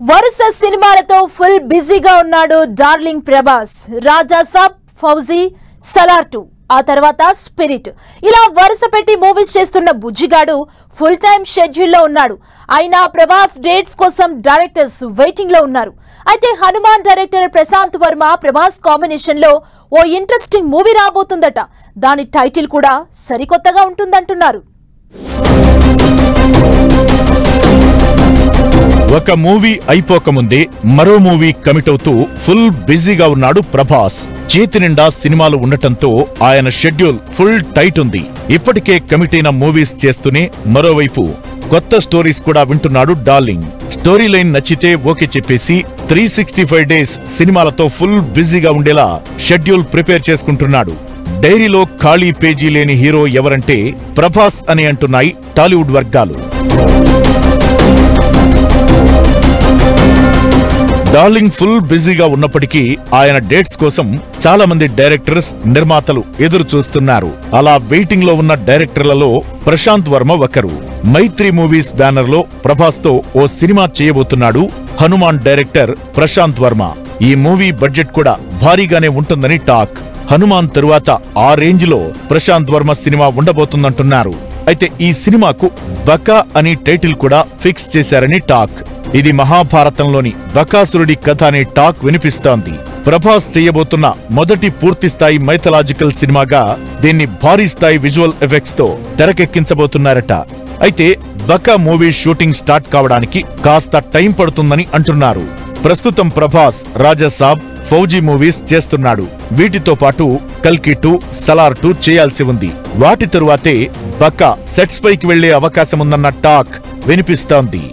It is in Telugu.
వరుస సినిమాలతో ఫుల్ బిజీగా ఉన్నాడు డార్లింగ్ ప్రభాస్. రాజా సాబ్, ఫౌజీ, సలార్ 2, ఆ తర్వాత స్పిరిట్, ఇలా వరుస పెట్టి మూవీస్ చేస్తున్న బుజ్జిగాడు ఫుల్ టైం షెడ్యూల్లో ఉన్నాడు. అయినా ప్రభాస్ డేట్స్ కోసం డైరెక్టర్స్ వెయిటింగ్ లో ఉన్నారు. అయితే హనుమాన్ డైరెక్టర్ ప్రశాంత్ వర్మ ప్రభాస్ కాంబినేషన్ లో ఓ ఇంట్రెస్టింగ్ మూవీ రాబోతుందట. దాని టైటిల్ కూడా సరికొత్తగా ఉంటుందంటున్నారు. ఒక మూవీ అయిపోకముందే మరో మూవీ కమిట్ అవుతూ ఫుల్ బిజీగా ఉన్నాడు ప్రభాస్. చేతి నిండా సినిమాలు ఉండటంతో ఆయన షెడ్యూల్ ఫుల్ టైట్ ఉంది. ఇప్పటికే కమిట్ అయిన మూవీస్ చేస్తూనే మరోవైపు కొత్త స్టోరీస్ కూడా వింటున్నాడు డార్లింగ్. స్టోరీ లైన్ నచ్చితే ఓకే చెప్పేసి 365 డేస్ సినిమాలతో ఫుల్ బిజీగా ఉండేలా షెడ్యూల్ ప్రిపేర్ చేసుకుంటున్నాడు. డైరీలో ఖాళీ పేజీ లేని హీరో ఎవరంటే ప్రభాస్ అని అంటున్నాయి టాలీవుడ్ వర్గాలు. డార్లింగ్ ఫుల్ బిజీగా ఉన్నప్పటికీ ఆయన డేట్స్ కోసం చాలా మంది డైరెక్టర్స్, నిర్మాతలు ఎదురు చూస్తున్నారు. అలా వెయిటింగ్ లో ఉన్న డైరెక్టర్లలో ప్రశాంత్ వర్మ ఒకరు. మైత్రి మూవీస్ బ్యానర్ లో ప్రభాస్ తో ఓ సినిమా చేయబోతున్నాడు హనుమాన్ డైరెక్టర్ ప్రశాంత్ వర్మ. ఈ మూవీ బడ్జెట్ కూడా భారీగానే ఉంటుందని టాక్. హనుమాన్ తరువాత ఆ రేంజ్ లో ప్రశాంత్ వర్మ సినిమా ఉండబోతుందంటున్నారు. అయితే ఈ సినిమాకు బకా అని టైటిల్ కూడా ఫిక్స్ చేశారని టాక్. ఇది మహాభారతంలోని బకాసురుడి కథ అనే టాక్ వినిపిస్తోంది. ప్రభాస్ చేయబోతున్న మొదటి పూర్తిస్థాయి మైథలాజికల్ సినిమాగా దీన్ని భారీ స్థాయి విజువల్ ఎఫెక్ట్స్ తో తెరకెక్కించబోతున్నారట. అయితే బకా మూవీ షూటింగ్ స్టార్ట్ కావడానికి కాస్త టైం పడుతుందని అంటున్నారు. ప్రస్తుతం ప్రభాస్ రాజా సాబ్, ఫౌజీ మూవీస్ చేస్తున్నాడు. వీటితో పాటు కల్కి 2, సలార్ 2 చేయాల్సి ఉంది. వాటి తరువాతే బకా సెట్స్ పైకి వెళ్లే అవకాశముందన్న టాక్ వినిపిస్తోంది.